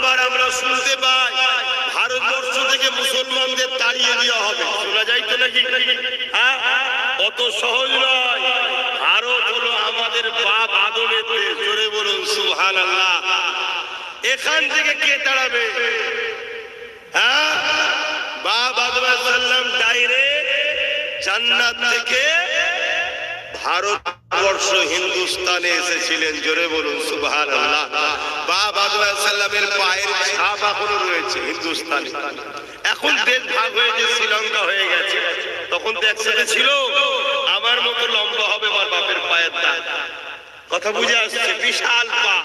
বারবার আমরা শুনতে পাই ভারতবর্ষ থেকে মুসলমানদের তাড়িয়ে দেওয়া হবে, শোনা যায় তো নাকি? হ্যাঁ, অত সহজ নয়। ভারত হলো আমাদের বাপ আদমের দেশ, জোরে বলুন সুবহানাল্লাহ। এখান থেকে কে তাড়াবে? হ্যাঁ, বাপ আদম আলাইহিস সালাম ডাইরেক্ট জান্নাত থেকে ভারতবর্ষ হিন্দুস্তানে এসেছিলেন, জোরে বলুন সুবহানাল্লাহ। বাপ আদম আলাইহিস সালামের পায়ের ছাপ এখনো রয়েছে হিন্দুস্তানে। এখন দেশ ভাগ হয়ে যে শ্রীলঙ্কা হয়ে গেছে, তখন তো একসাথে ছিল। আমার মতো লম্বা হবে আমার বাপের পায়ের দাগ, কথা বুঝে আসছে? বিশাল পা,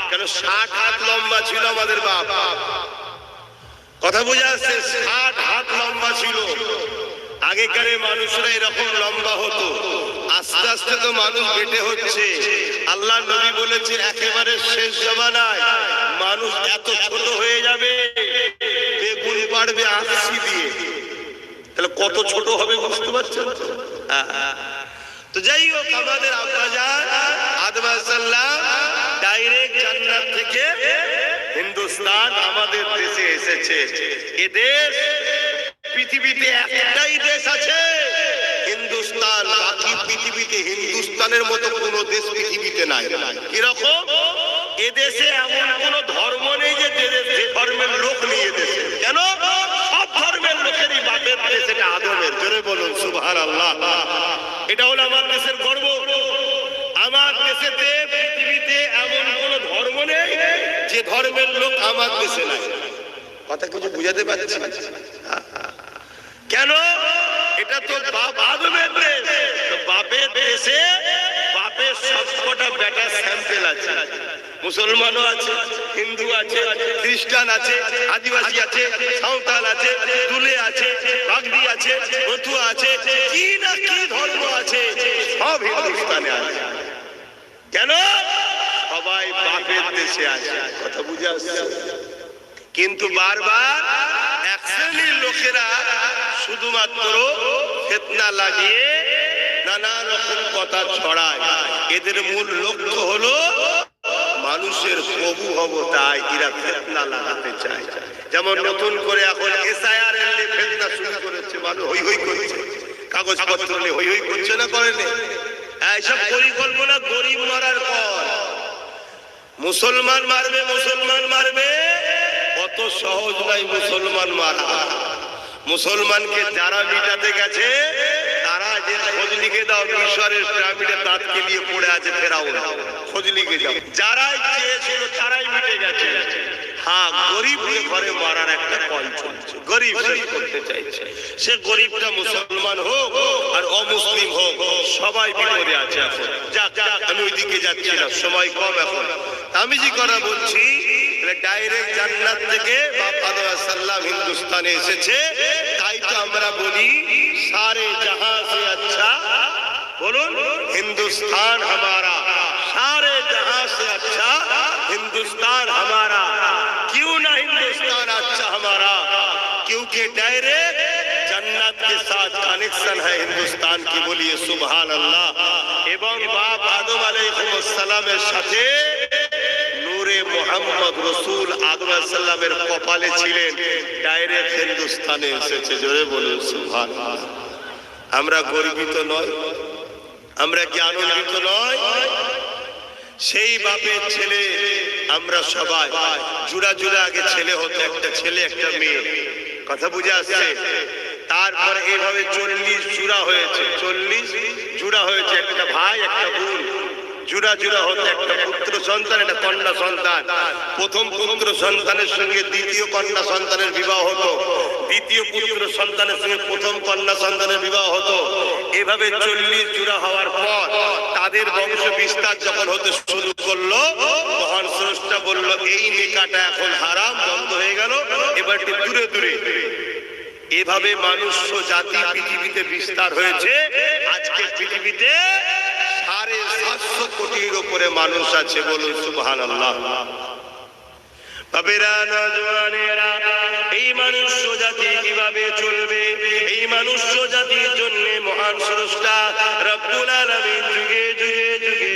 কেন 60 হাত লম্বা ছিল আমাদের বাপ, কথা বুঝে আসছে? 60 হাত লম্বা ছিল। আগেকারের মানুষরা এরকম লম্বা হতো, আস্তে আস্তে তো মানুষ বেটে হচ্ছে। আল্লাহ নবী বলেছে একেবারে শেষ জামানায় মানুষ এত ছোট হয়ে যাবে, বেগুন পাড়বে আঁশি দিয়ে। তাহলে কত ছোট হবে বুঝতে পারছেন? তো যাই হোক, আমাদের আব্বাজান আদম আলাইহিস সালাম ডাইরেক্ট জান্নাত থেকে হিন্দুস্তান আমাদের দেশে এসেছে। এ দেশ পৃথিবীতে একটাই দেশ আছে হিন্দুস্তান, বাকি পৃথিবীতে হিন্দুস্তানের মতো কোন দেশ পৃথিবীতে নাই। কিরকম? এদেশে এমন কোন ধর্ম নেই যে ধর্মের লোক নিয়ে দেশে, কেন সব ধর্মের লোকেরই বাপের দেশ, এটা আদমের, জোরে বলুন সুবহানাল্লাহ। এটা হলো আমার দেশের গর্ব। আমার দেশেতে পৃথিবীতে এমন কোন ধর্ম নেই যে ধর্মের লোক আমার দেশে নাই। কথা কিছু বুঝাতে পারছি? কেন? এটা তো বাপ আদমের দেশ। বাপের দেশে বাপের সবকটা বেটা স্যাম্পেল আছে। মুসলমানও আছে, হিন্দু আছে, খ্রিস্টান আছে, আদিবাসী আছে, সাঁওতাল আছে, দুলে আছে, বাগদি আছে, মতুয়া আছে, কি না কি ধর্ম আছে, সব হিন্দুস্তানে আছে। কেন? সবাই বাপের দেশে আছে, কথা বুঝে আসছে? কিন্তু বারবার এক শ্রেণীর লোকেরা শুধুমাত্র ফিতনা লাগিয়ে নানা রকম কথা ছড়ায়। এদের মূল লক্ষ্য হলো মানুষের কবু হব, তাই এরা ফিতনা লাগাতে চায়। যেমন নতুন করে এখন এসআইআর এর নিয়ে ফিতনা শুরু করেছে, মানুষ হই হই করছে, কাগজপত্র নিয়ে হই হই করছে না, করেনি? এইসব পরিকল্পনা গরিব মারার পর মুসলমান মারবে, মুসলমান মারবে, অত সহজ নাই মুসলমান মারা। মুসলমানকে যারা মিটাতে গেছে তারা যে খোঁজ লিখে দাও, মিশরের পিরামিডে দাঁত কেলিয়ে পড়ে আছে ফেরাউন, খোঁজ লিখে যাও। যারাই চেয়েছিল তারাই মিটে গেছে। হ্যাঁ, গরিব ঘরে মারার একটা কল চলছে, গরিব শেষ করতে চাইছে। সে গরিবটা মুসলমান হোক আর অমুসলিম হোক, সবাই বিপদে আছে এখন। যাক, আমি ওইদিকে যাচ্ছি না, সময় কম এখন। আমি যে কথা বলছি, ডাইরেক্ট জান্নাত থেকে বাপ আদম আলাইহিস সালাম হিন্দুস্তানে এসেছে। তাই তো আমরা বলি সারে জাহাঁ সে আচ্ছা, বলুন হিন্দুস্তান হামারা, सारे जहां से अच्छा हिंदुस्तान हमारा। क्यों ना हिंदुस्तान अच्छा हमारा? क्योंकि डायरेक्ट जन्नत के साथ कनेक्शन है हिंदुस्तान की, बोलिए सुभान अल्लाह। एवं बाप आदम अलैहिस सलामेर साथे नूरे मोहम्मद रसूल आदम अलैहिस सलामेर कपाले छिलेन, डायरेक्ट हिंदुस्ताने एसेছে, জোরে বলুন সুবহানাল্লাহ। আমরা গর্বিত নয়? আমরা কি আনন্দিত নয়? সেই বাপের ছেলে আমরা সবাই। জুড়া জুড়া আগে ছেলে হতো, একটা ছেলে একটা মেয়ে, কথা বুঝে আসছে? তারপর এইভাবে 40 জুড়া হয়েছে, 40 জুড়া হয়েছে, একটা ভাই একটা বোন। জুড়া জুড়া হতো, একটা পুত্র সন্তান, একটা কন্যা সন্তান। প্রথম পুত্র সন্তানের সঙ্গে দ্বিতীয় কন্যা সন্তানের বিবাহ হতো, দ্বিতীয় পুত্র সন্তানের সঙ্গে প্রথম কন্যা সন্তানের বিবাহ হতো। এভাবে 40 জুড়া হওয়ার পর তাদের বংশ বিস্তার যখন হতে শুরু করলো, মহান স্রষ্টা বলল এই নিকাটা এখন হারাম, বন্ধ হয়ে গেল, এবার দূরে দূরে। এভাবে মানুষ জাতি পৃথিবীতে বিস্তার হয়েছে। আজকে পৃথিবীতে 750 কোটির উপরে মানুষ আছে, বলুন সুবহানাল্লাহ। বাবেরা, নওজওয়ানেরা, এই মনুষ্য জাতি কিভাবে চলবে? এই মনুষ্য জাতির জন্য মহান স্রষ্টা রব্বুল আলামিন যুগে যুগে যুগে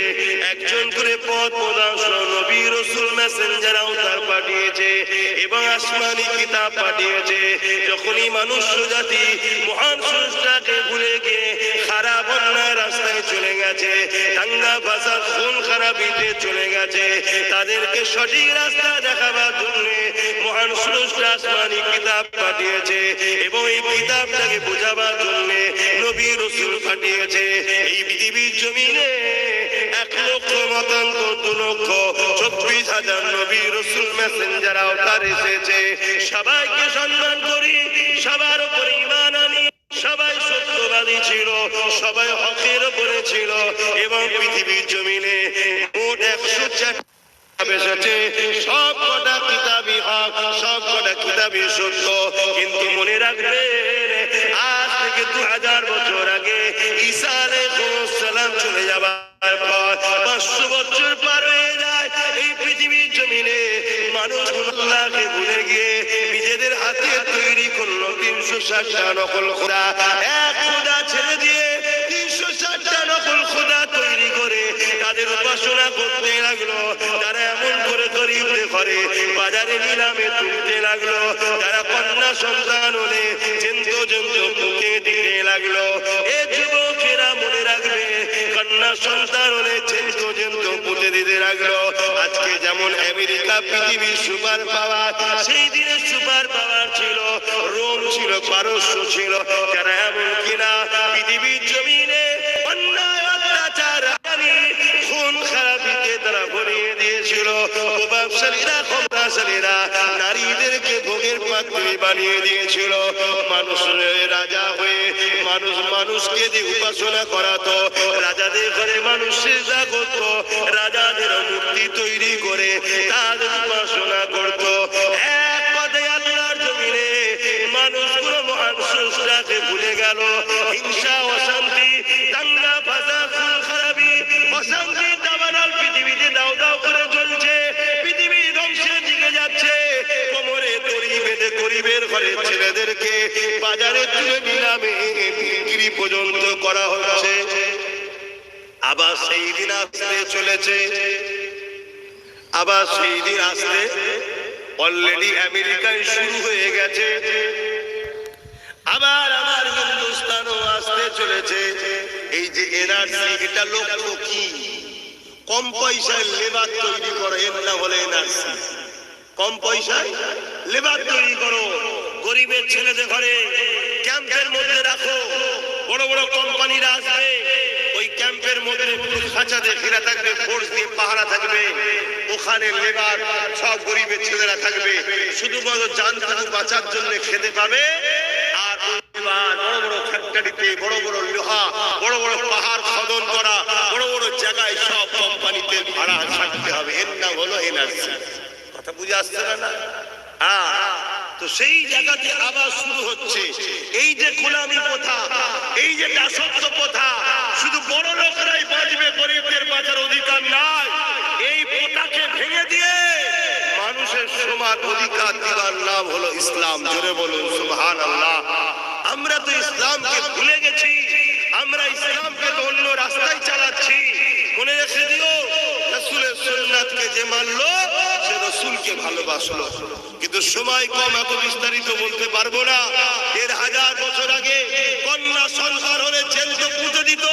একজন করে পথ প্রদর্শক নবী রাসূল মেসেঞ্জার আওতার পাঠিয়েছে এবং আসমানি কিতাব পাঠিয়েছে। যখনই মানুষ জাতি মহান স্রষ্টাকে ভুলে গিয়ে খারাপ অন্যায় রাস্তায় চলে গেছে, দাঙ্গা ফাসাদ খুন খারাপিতে চলে গেছে, তাদেরকে সঠিক রাস্তা দেখাবার জন্য মহান স্রষ্টা আসমানি কিতাব পাঠিয়েছে এবং এই কিতাবটাকে বোঝাবার জন্য নবী রাসূল পাঠিয়েছে। এই পৃথিবীর জমিনে 1,24,000 নবী রাসূল মেসেঞ্জার আওতার এসেছে। সবাইকে সম্মান করি, সবার উপর ঈমান আনি, সবাই সত্যবাদী ছিল, সবাই হকের উপরে ছিল এবং পৃথিবীর জমিনে মোট 104 এসেছে। সব কটা কিতাবই হক, সব কটা কিতাবই সত্য। কিন্তু মনে রাখবেন, আজ থেকে 2000 বছর আগে ঈসা আলাইহিস সালাম চলে যাবার পর 500 বছর পার হয়ে যায়। এই পৃথিবীর জমিনে মানুষ আল্লাহকে ভুলে গিয়ে নিজেদের হাতে তৈরি করলো 360টা নকল খোদা। এক খোদা ছেড়ে দিয়ে 360টা নকল খোদা তৈরি করে তাদের উপাসনা করতে লাগলো। তারা এমন করে গরিবদের ঘরে বাজারে নিলামে তুলতে লাগলো। তারা কন্যা সন্তান হলে জেন্ত মুখে দিতে লাগলো। এ যুবকেরা মনে রাখবে, কন্যা সন্তান হলে জেন্ত পুঁতে দিতে লাগলো। আজকে যেমন আমেরিকা পৃথিবীর সুপার পাওয়ার, সেই দিনে সুপার পাওয়ার ছিল রোম, ছিল পারস্য, ছিল যারা এমন কিনা পৃথিবীর জমিনে অন্যায় অত্যাচার খুন খারাপিতে তারা ভরিয়ে দিয়েছিল। প্রভাবশালীরা ক্ষমতাশালীরা নারীদেরকে ভোগের পাত্রী বানিয়ে দিয়েছিল। মানুষের রাজা হয়ে মানুষকে দিয়ে উপাসনা করাতো। রাজাদের ঘরে মানুষ সেজদা করত, রাজাদের মূর্তি তৈরি করে তাদের উপাসনা করত। এক কথায় আল্লাহর জমিনে মানুষগুলো মহান স্রষ্টাকে ভুলে গেল। হিংসা, অশান্তি, দাঙ্গা ফাসাদ, খুন খারাপি, অশান্তি দাবানল পৃথিবীতে দাও দাও করে চলছে। পৃথিবী ধ্বংসের দিকে যাচ্ছে। কোমরে দড়ি বেঁধে গরিবের ঘরে ছেলেদেরকে বাজারে তুলে নিলামে বিক্রি পর্যন্ত করা হচ্ছে। আবার সেই দিন আসতে চলেছে, আবার সেই দিন আসতে অলরেডি আমেরিকায় শুরু হয়ে গেছে। আবার আমার হিন্দুস্তানও আসতে চলেছে। এই যে এনআরসি, এটা লক্ষ্য কি? কম পয়সায় লেবার তৈরি করো, এর নাম হলো এনআরসি। কম পয়সায় লেবার তৈরি করো, গরিবের ছেলেদের ঘরে ক্যাম্পের মধ্যে রাখো। বড় বড় কোম্পানিরা আসবে, ওই ক্যাম্পের মধ্যে খাঁচাতে ঘেরা থাকবে, ফোর্স দিয়ে পাহারা থাকবে। ওখানে লেবার সব গরিবের ছেলেরা থাকবে, শুধুমাত্র জানটুকু বাঁচার জন্য খেতে পাবে। আর বড় বড় ফ্যাক্টরিতে বড় বড় লোহা, বড় বড় পাহাড় খনন করা, বড় বড় জায়গায় সব কোম্পানিতে ভাড়া থাকতে হবে। এর নাম হলো এনআরসি। কথা বুঝে আসছে না? তো সেই জায়গাতে আবার শুরু হচ্ছে এই যে গোলামি প্রথা, এই যে দাসত্ব প্রথা। শুধু বড় লোকরাই বাঁচবে, গরিবদের বাঁচার অধিকার নাই। এই প্রথাকে ভেঙে দিয়ে মানুষের সমান অধিকার দেওয়ার নাম হলো ইসলাম। জোরে বলুন সুবহানাল্লাহ। আমরা তো ইসলামকে ভুলে গেছি, আমরা ইসলামকে তো অন্য রাস্তায় চালাচ্ছি। মনে রেখে দিও, রাসূলের সুন্নাতকে যে মানলো সে রাসূলকে ভালোবাসলো। কিন্তু সময় কম, এত বিস্তারিত বলতে পারবো না। 1000 বছর আগে কন্যা সন্তান হলে জেন্ত পুঁতে দিত।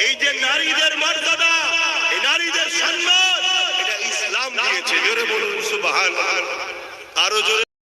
এই যে নারীদের মর্যাদা, এই নারীদের সম্মান, এটা ইসলাম দিয়েছে। জোরে বলুন সুবহানাল্লাহ। আরো জোরে।